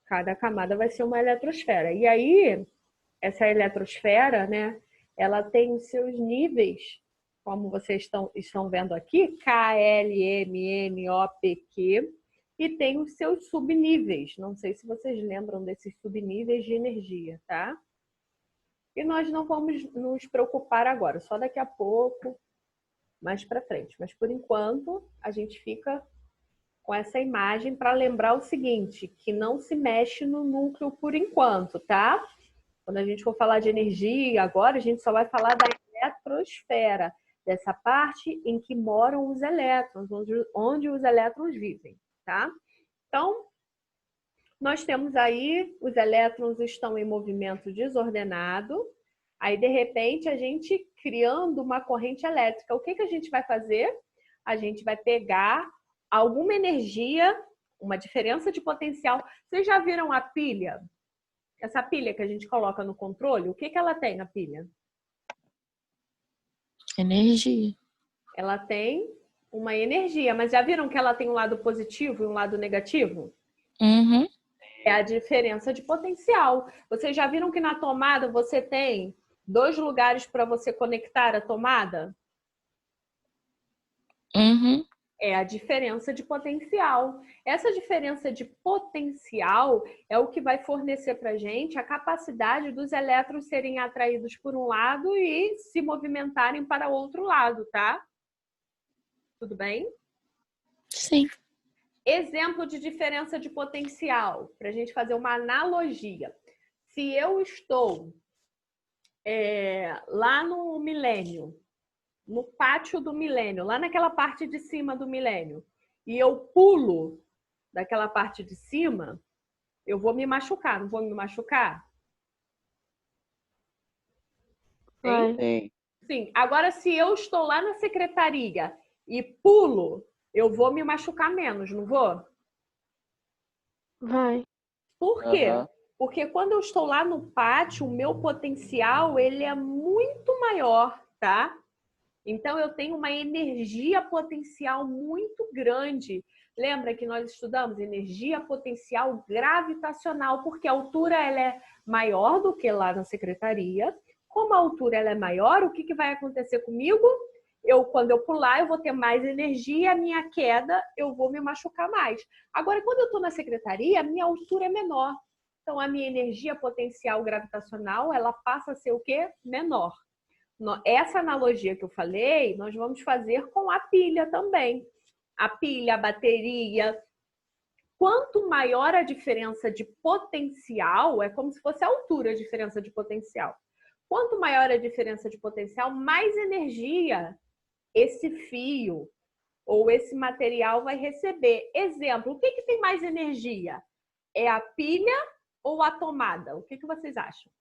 Cada camada vai ser uma eletrosfera. E aí, essa eletrosfera, né, ela tem os seus níveis, como vocês estão vendo aqui, K, L, M, N, O, P, Q, e tem os seus subníveis. Não sei se vocês lembram desses subníveis de energia, tá? E nós não vamos nos preocupar agora, só daqui a pouco, mais para frente. Mas, por enquanto, a gente fica com essa imagem para lembrar o seguinte, que não se mexe no núcleo por enquanto, tá? Quando a gente for falar de energia agora, a gente só vai falar da eletrosfera, dessa parte em que moram os elétrons, onde os elétrons vivem, tá? Então, nós temos aí, os elétrons estão em movimento desordenado, aí de repente a gente criando uma corrente elétrica. O que a gente vai fazer? A gente vai pegar alguma energia, uma diferença de potencial. Vocês já viram a pilha? Essa pilha que a gente coloca no controle, o que ela tem na pilha? Energia. Ela tem uma energia, mas já viram que ela tem um lado positivo e um lado negativo? Uhum. É a diferença de potencial. Vocês já viram que na tomada você tem 2 lugares para você conectar a tomada? Uhum. É a diferença de potencial. Essa diferença de potencial é o que vai fornecer para a gente a capacidade dos elétrons serem atraídos por um lado e se movimentarem para o outro lado, tá? Tudo bem? Sim. Exemplo de diferença de potencial, para a gente fazer uma analogia. Se eu estou lá no milênio, no pátio do milênio, lá naquela parte de cima do milênio, e eu pulo daquela parte de cima, eu vou me machucar, não vou me machucar? Sim. Sim. Agora, se eu estou lá na secretaria e pulo, eu vou me machucar menos, não vou? Vai. Por quê? Porque quando eu estou lá no pátio, o meu potencial ele é muito maior, tá? Então eu tenho uma energia potencial muito grande. Lembra que nós estudamos energia potencial gravitacional, porque a altura ela é maior do que lá na secretaria. Como a altura ela é maior, o que vai acontecer comigo? Quando eu pular, eu vou ter mais energia, a minha queda, eu vou me machucar mais. Agora, quando eu estou na secretaria, a minha altura é menor. Então, a minha energia potencial gravitacional, ela passa a ser o quê? Menor. Essa analogia que eu falei, nós vamos fazer com a pilha também. A pilha, a bateria. Quanto maior a diferença de potencial, é como se fosse a altura a diferença de potencial. Quanto maior a diferença de potencial, mais energia esse fio ou esse material vai receber. Exemplo, o que tem mais energia? É a pilha ou a tomada? O que vocês acham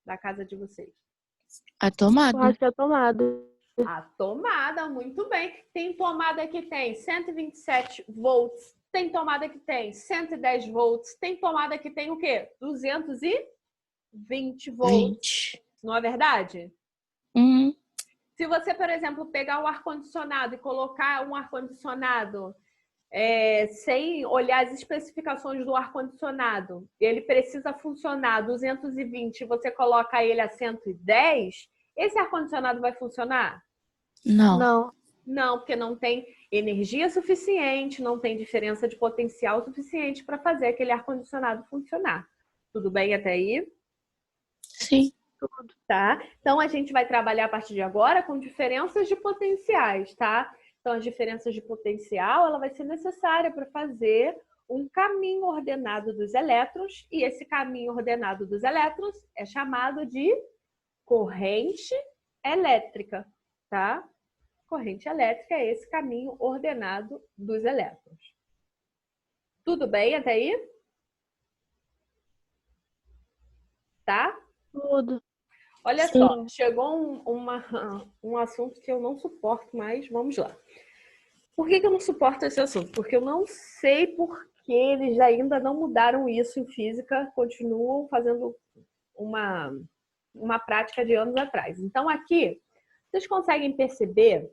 da casa de vocês? A tomada. Eu acho que é tomada. A tomada, muito bem. Tem tomada que tem 127 volts, tem tomada que tem 110 volts, tem tomada que tem o quê? 220 volts. 20. Não é verdade? Uhum. Se você, por exemplo, pegar um ar-condicionado e colocar um ar-condicionado sem olhar as especificações do ar-condicionado, ele precisa funcionar 220, você coloca ele a 110, esse ar-condicionado vai funcionar? Não. Não. Não, porque não tem energia suficiente, não tem diferença de potencial suficiente para fazer aquele ar-condicionado funcionar. Tudo bem até aí? Sim. Tá? Então, a gente vai trabalhar a partir de agora com diferenças de potenciais, tá? Então, as diferenças de potencial, ela vai ser necessária para fazer um caminho ordenado dos elétrons, e esse caminho ordenado dos elétrons é chamado de corrente elétrica, tá? Corrente elétrica é esse caminho ordenado dos elétrons. Tudo bem até aí? Tá? Tudo. Olha Sim. só, chegou um assunto que eu não suporto mais, vamos lá. Por que eu não suporto esse assunto? Porque eu não sei por que eles ainda não mudaram isso em física, continuam fazendo uma prática de anos atrás. Então aqui, vocês conseguem perceber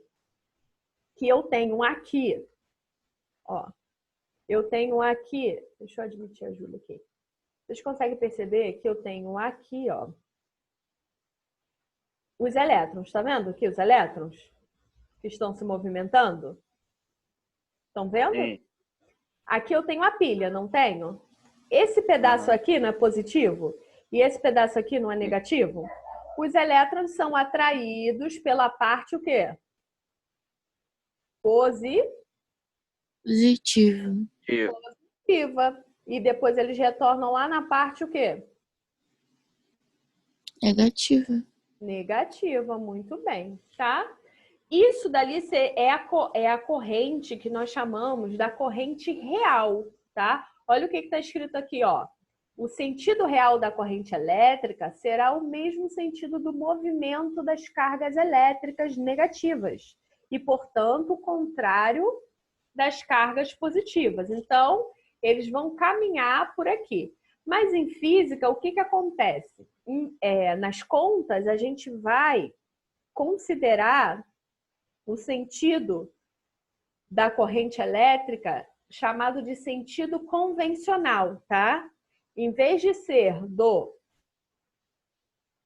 que eu tenho aqui, ó, eu tenho aqui, deixa eu admitir a Júlia aqui. Vocês conseguem perceber que eu tenho aqui, ó, os elétrons. Tá vendo aqui os elétrons que estão se movimentando? Estão vendo? Sim. Aqui eu tenho a pilha, não tenho? Esse pedaço aqui não é positivo? E esse pedaço aqui não é negativo? Os elétrons são atraídos pela parte o quê? Positivo. Positiva. E depois eles retornam lá na parte o quê? Negativa. Negativa, muito bem, tá? Isso dali é a corrente que nós chamamos da corrente real, tá? Olha o que está escrito aqui, ó. O sentido real da corrente elétrica será o mesmo sentido do movimento das cargas elétricas negativas e, portanto, o contrário das cargas positivas. Então, eles vão caminhar por aqui. Mas em física, o que acontece? Nas contas, a gente vai considerar o sentido da corrente elétrica chamado de sentido convencional, tá? Em vez de ser do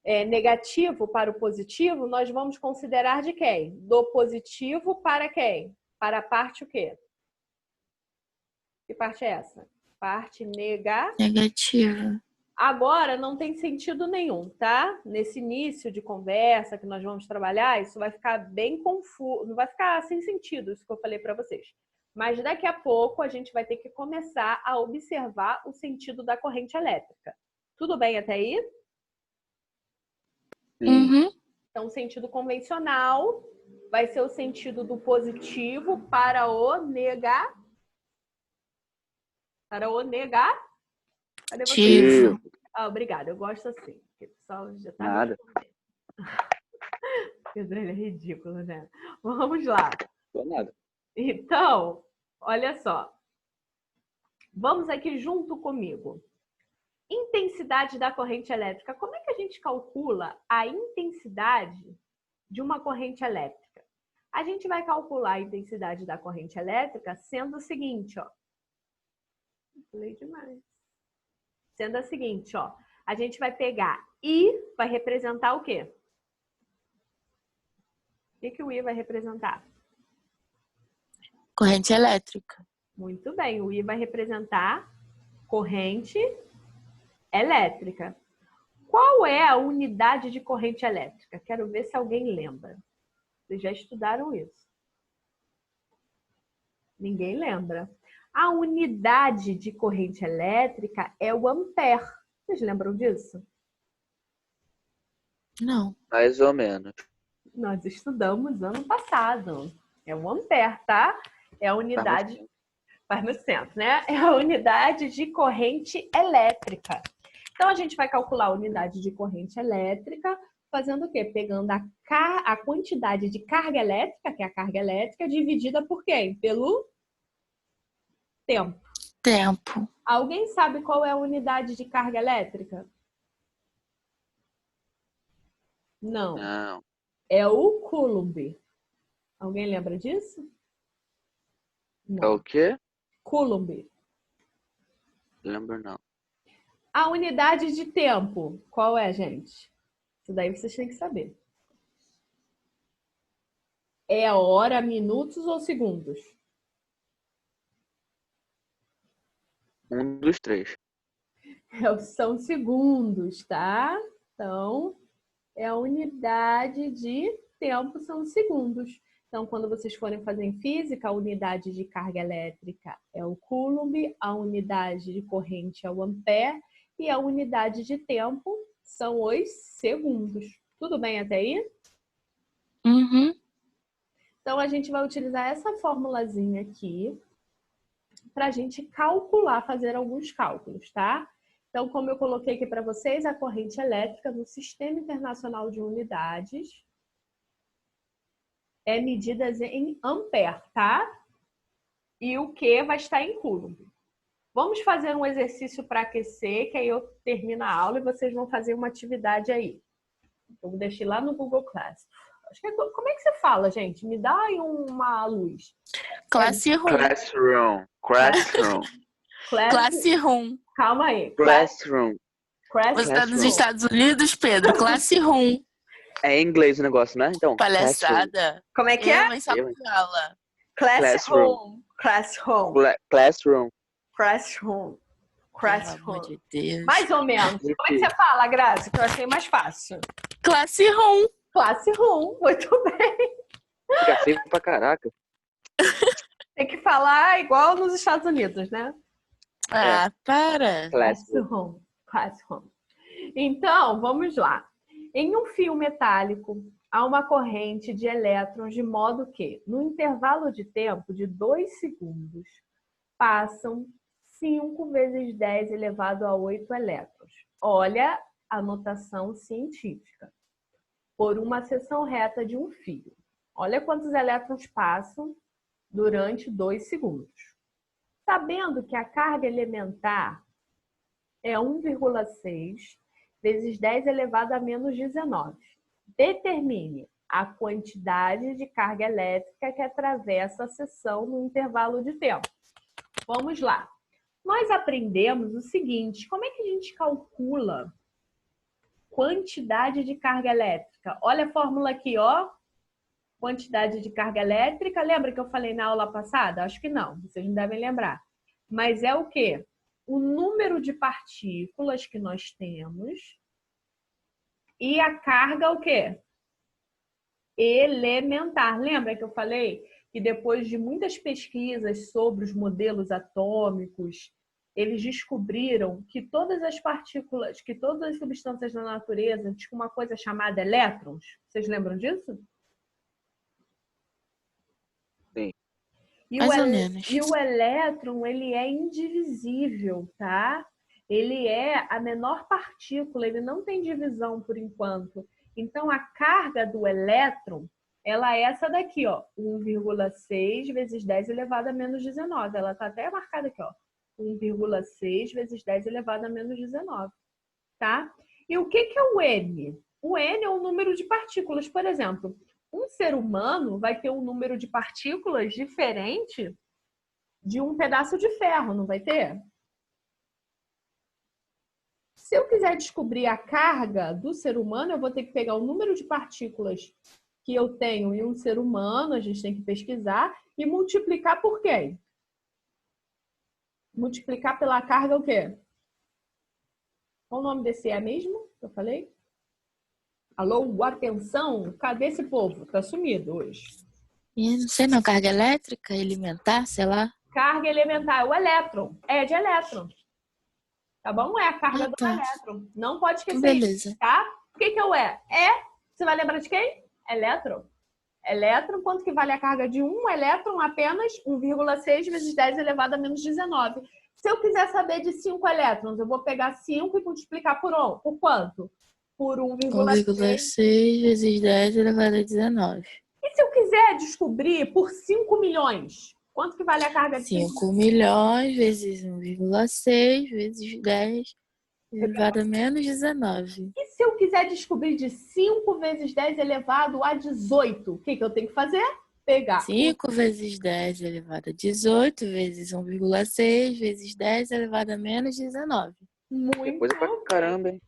negativo para o positivo, nós vamos considerar de quem? Do positivo para quem? Para a parte o quê? Que parte é essa? Parte Negativa. Agora, não tem sentido nenhum, tá? Nesse início de conversa que nós vamos trabalhar, isso vai ficar bem confuso, não vai ficar sem sentido isso que eu falei para vocês. Mas daqui a pouco a gente vai ter que começar a observar o sentido da corrente elétrica. Tudo bem até aí? Uhum. Então, o sentido convencional vai ser o sentido do positivo para o negativo. Para o negativo. Cadê você? Ativo. Ah, obrigada, eu gosto assim. Porque o pessoal já tá Nada. Pedro, ele é ridículo, né? Vamos lá. Não nada. Então, olha só. Vamos aqui junto comigo. Intensidade da corrente elétrica. Como é que a gente calcula a intensidade de uma corrente elétrica? A gente vai calcular a intensidade da corrente elétrica sendo o seguinte, ó. Falei demais. Sendo a seguinte, ó. A gente vai pegar I, vai representar o quê? O que o I vai representar? Corrente elétrica. Muito bem, o I vai representar corrente elétrica. Qual é a unidade de corrente elétrica? Quero ver se alguém lembra. Vocês já estudaram isso. Ninguém lembra. A unidade de corrente elétrica é o ampere. Vocês lembram disso? Não. Mais ou menos. Nós estudamos ano passado. É o ampere, tá? É a unidade... Faz muito tempo, né? É a unidade de corrente elétrica. Então, a gente vai calcular a unidade de corrente elétrica fazendo o quê? Pegando a quantidade de carga elétrica, que é a carga elétrica, dividida por quem? Pelo tempo. Tempo. Alguém sabe qual é a unidade de carga elétrica? Não. Não. É o Coulomb. Alguém lembra disso? É o quê? Coulomb. Lembro não. A unidade de tempo, qual é, gente? Isso daí vocês têm que saber. É hora, minutos ou segundos? Um dos três. São segundos, tá? Então, é a unidade de tempo, são segundos. Então, quando vocês forem fazer em física, a unidade de carga elétrica é o Coulomb, a unidade de corrente é o ampere e a unidade de tempo são os segundos. Tudo bem até aí? Uhum. Então, a gente vai utilizar essa formulazinha aqui para a gente calcular, fazer alguns cálculos, tá? Então, como eu coloquei aqui para vocês, a corrente elétrica no Sistema Internacional de Unidades é medida em ampere, tá? E o Q vai estar em Coulomb. Vamos fazer um exercício para aquecer, que aí eu termino a aula e vocês vão fazer uma atividade aí. Eu vou deixar lá no Google Class. Como é que você fala, gente? Me dá aí uma luz. Classroom. Classroom. Classroom. Calma aí. Classroom. Você está nos Classroom. Estados Unidos, Pedro? Classroom. É em inglês o negócio, né? Então, Palhaçada. Como é que é? Mas sala de aula. Classroom. Classroom. Classroom. Classroom. Pelo amor Classroom. de Deus. Mais ou menos. Como é que você fala, Grazi? Que eu achei mais fácil. Classroom. Classroom. Muito bem. Fica feio pra caraca. Tem que falar igual nos Estados Unidos, né? Ah, para. Classroom. Classroom. Então, vamos lá. Em um fio metálico, há uma corrente de elétrons de modo que, no intervalo de tempo de 2 segundos, passam 5 vezes 10 elevado a 8 elétrons. Olha a notação científica. Por uma seção reta de um fio. Olha quantos elétrons passam durante 2 segundos. Sabendo que a carga elementar é 1,6 vezes 10 elevado a menos 19. Determine a quantidade de carga elétrica que atravessa a seção no intervalo de tempo. Vamos lá. Nós aprendemos o seguinte, como é que a gente calcula quantidade de carga elétrica? Olha a fórmula aqui, ó. Quantidade de carga elétrica. Lembra que eu falei na aula passada? Acho que não, vocês não devem lembrar. Mas é o quê? O número de partículas que nós temos e a carga o quê? Elementar. Lembra que eu falei que depois de muitas pesquisas sobre os modelos atômicos, eles descobriram que todas as partículas, que todas as substâncias da natureza tinham uma coisa chamada elétrons? Vocês lembram disso? Sim. Mais ou menos. E o elétron, ele é indivisível, tá? Ele é a menor partícula, ele não tem divisão por enquanto. Então, a carga do elétron, ela é essa daqui, ó, 1,6 vezes 10 elevado a menos 19. Ela tá até marcada aqui, ó, 1,6 vezes 10 elevado a menos 19, tá? E o que é o N? O N é o número de partículas. Por exemplo, um ser humano vai ter um número de partículas diferente de um pedaço de ferro, não vai ter? Se eu quiser descobrir a carga do ser humano, eu vou ter que pegar o número de partículas que eu tenho em um ser humano, a gente tem que pesquisar, e multiplicar por quê? Multiplicar pela carga o quê? Qual o nome desse é mesmo que eu falei? Alô, atenção, cadê esse povo? Tá sumido hoje. E não sei não, carga elétrica, elementar, sei lá. Carga elementar, o elétron. É de elétron. Tá bom? É a carga do tá. elétron. Não pode esquecer Beleza. isso, tá? O que é o E? Você vai lembrar de quem? Elétron. Elétron, quanto que vale a carga de um elétron? Apenas 1,6 vezes 10 elevado a menos 19. Se eu quiser saber de 5 elétrons, eu vou pegar 5 e multiplicar por quanto? Por 1,6 vezes 10 elevado a 19. E se eu quiser descobrir por 5 milhões? Quanto que vale a carga de 5 milhões vezes 1,6 vezes 10 elevado a menos 19. E se eu quiser descobrir de 5 vezes 10 elevado a 18? O que eu tenho que fazer? Pegar 5 vezes 10 elevado a 18 vezes 1,6 vezes 10 elevado a menos 19. Muito Coisa pra caramba, hein?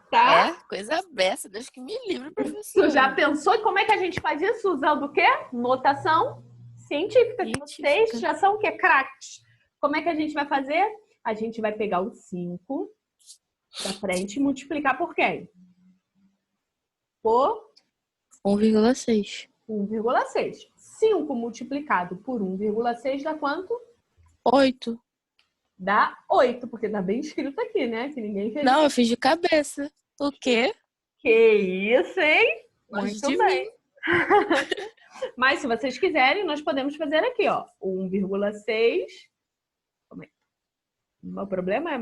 tá? É, coisa beça. Deus que me livre, Tu professor. já pensou em como é que a gente faz isso? Usando o quê? Notação científica. Vocês já são o quê? Craques. Como é que a gente vai fazer? A gente vai pegar o 5 da frente e multiplicar por quem? Por 1,6. 1,6. 5 multiplicado por 1,6 dá quanto? 8. Dá 8, porque tá bem escrito aqui, né? Que ninguém fez. Não, eu fiz de cabeça. O quê? Que isso, hein? Longe Muito de bem. Mas se vocês quiserem, nós podemos fazer aqui, ó. 1,6. O problema é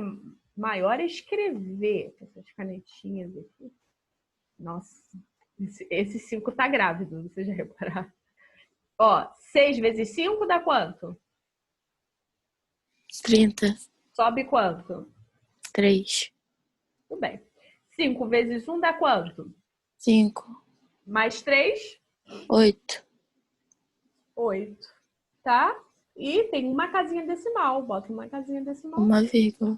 maior escrever com essas canetinhas aqui. Nossa, esse 5 tá grávido, vocês já repararam? Ó, 6 vezes 5 dá quanto? 30. Sobe quanto? 3. Tudo bem. 5 vezes 1 dá quanto? 5. Mais 3? 8. 8. Tá? E tem uma casinha decimal. Bota uma casinha decimal. Uma vírgula.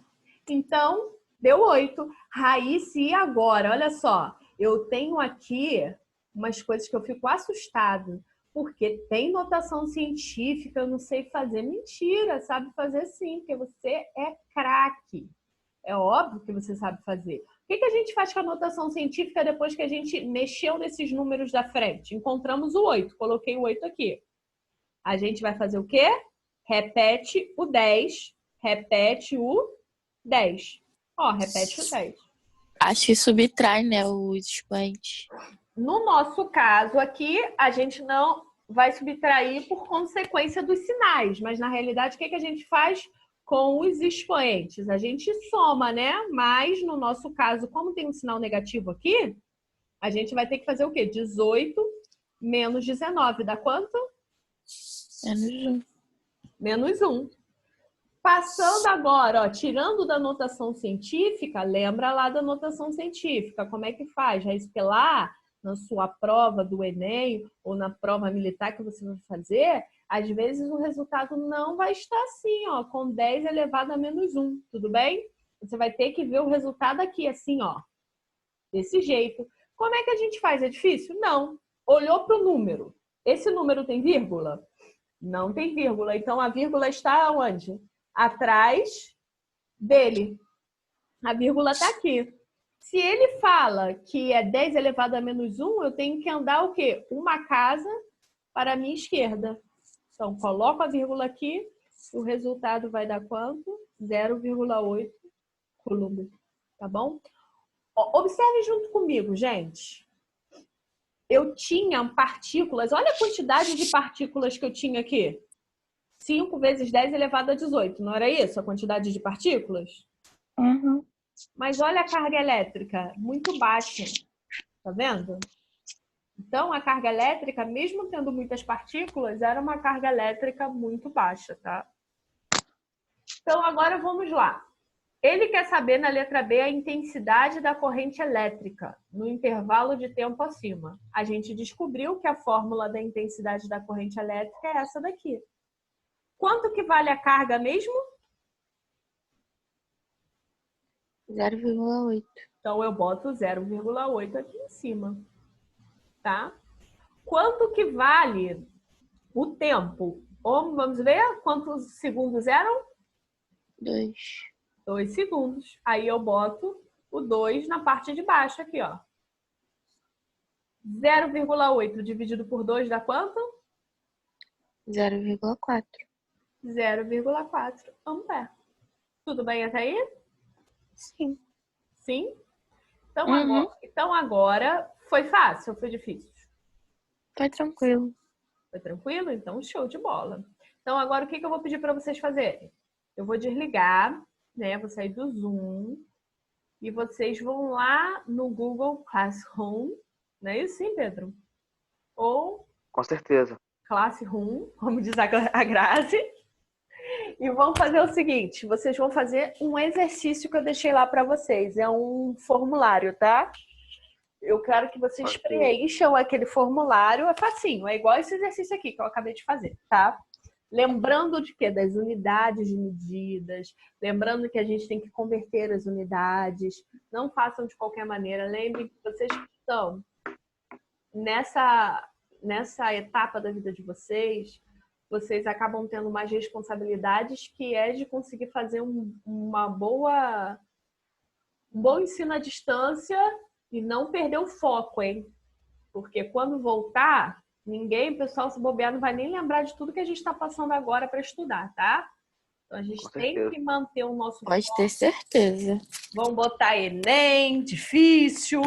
Então, deu 8. Raiz, e agora? Olha só. Eu tenho aqui umas coisas que eu fico assustado. Porque tem notação científica, eu não sei fazer. Mentira, sabe fazer sim, porque você é craque. É óbvio que você sabe fazer. O que a gente faz com a notação científica depois que a gente mexeu nesses números da frente? Encontramos o 8, coloquei o 8 aqui. A gente vai fazer o quê? Repete o 10, repete o 10. Ó, repete o 10. Acho que subtrai, né, os expoentes. No nosso caso aqui, a gente não vai subtrair por consequência dos sinais, mas na realidade, o que a gente faz com os expoentes? A gente soma, né? Mas no nosso caso, como tem um sinal negativo aqui, a gente vai ter que fazer o quê? 18 menos 19, dá quanto? Menos 1. Passando agora, ó, tirando da notação científica, lembra lá da notação científica, como é que faz? Raiz pelar na sua prova do Enem ou na prova militar que você vai fazer, às vezes o resultado não vai estar assim, ó, com 10 elevado a menos 1, tudo bem? Você vai ter que ver o resultado aqui, assim, ó, desse jeito. Como é que a gente faz? É difícil? Não. Olhou para o número. Esse número tem vírgula? Não tem vírgula. Então, a vírgula está onde? Atrás dele. A vírgula está aqui. Se ele fala que é 10 elevado a menos 1, eu tenho que andar o quê? Uma casa para a minha esquerda. Então, coloco a vírgula aqui. O resultado vai dar quanto? 0,8 coulomb. Tá bom? Observe junto comigo, gente. Eu tinha partículas. Olha a quantidade de partículas que eu tinha aqui. 5 vezes 10 elevado a 18. Não era isso a quantidade de partículas? Uhum. Mas olha a carga elétrica, muito baixa. Tá vendo? Então, a carga elétrica, mesmo tendo muitas partículas, era uma carga elétrica muito baixa, tá? Então, agora vamos lá. Ele quer saber, na letra B, a intensidade da corrente elétrica no intervalo de tempo acima. A gente descobriu que a fórmula da intensidade da corrente elétrica é essa daqui. Quanto que vale a carga mesmo? 0,8. Então, eu boto 0,8 aqui em cima, tá? Quanto que vale o tempo? Vamos ver quantos segundos eram? 2. 2 segundos. Aí eu boto o 2 na parte de baixo aqui, ó. 0,8 dividido por 2 dá quanto? 0,4. 0,4 ampere. Tudo bem até aí? Sim. Sim? Então, Uhum. agora foi fácil ou foi difícil? Foi tranquilo. Foi tranquilo? Então, show de bola. Então, agora o que eu vou pedir para vocês fazerem? Eu vou desligar, né? Vou sair do Zoom e vocês vão lá no Google Classroom, não é isso, sim, Pedro? Ou Com certeza. Classroom, como diz a Grazi. E vão fazer o seguinte, vocês vão fazer um exercício que eu deixei lá para vocês. É um formulário, tá? Eu quero que vocês preencham aquele formulário. É facinho, é igual esse exercício aqui que eu acabei de fazer, tá? Lembrando de quê? Das unidades de medidas. Lembrando que a gente tem que converter as unidades. Não façam de qualquer maneira. Lembrem que vocês estão nessa etapa da vida de vocês, vocês acabam tendo mais responsabilidades, que é de conseguir fazer um bom ensino à distância e não perder o foco, hein? Porque quando voltar, o pessoal se bobear, não vai nem lembrar de tudo que a gente está passando agora para estudar, tá? Então a gente tem que manter o nosso Pode foco. ter certeza. Vão botar Enem difícil,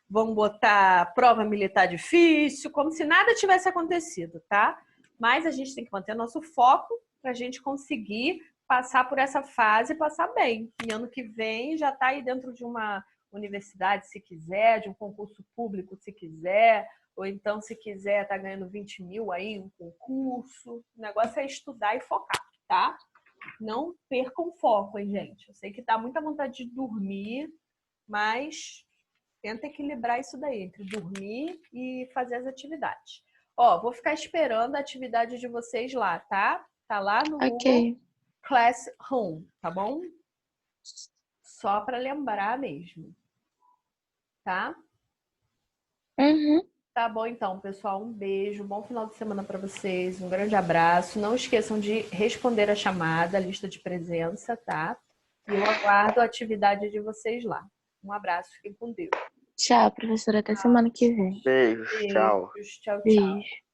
vão botar prova militar difícil, como se nada tivesse acontecido, tá? Mas a gente tem que manter nosso foco para a gente conseguir passar por essa fase e passar bem. E ano que vem já está aí dentro de uma universidade, se quiser, de um concurso público, se quiser, ou então, se quiser, tá ganhando 20 mil aí em um concurso. O negócio é estudar e focar, tá? Não percam foco, hein, gente? Eu sei que dá muita vontade de dormir, mas tenta equilibrar isso daí, entre dormir e fazer as atividades. Ó, vou ficar esperando a atividade de vocês lá, tá? Tá lá no Google Ok. Classroom, tá bom? Só para lembrar mesmo. Tá? Uhum. Tá bom, então, pessoal. Um beijo, bom final de semana para vocês. Um grande abraço. Não esqueçam de responder a chamada, a lista de presença, tá? E eu aguardo a atividade de vocês lá. Um abraço, fiquem com Deus. Tchau, professora. Até semana que vem. Beijos, tchau. Beijos, tchau, tchau. Beijo.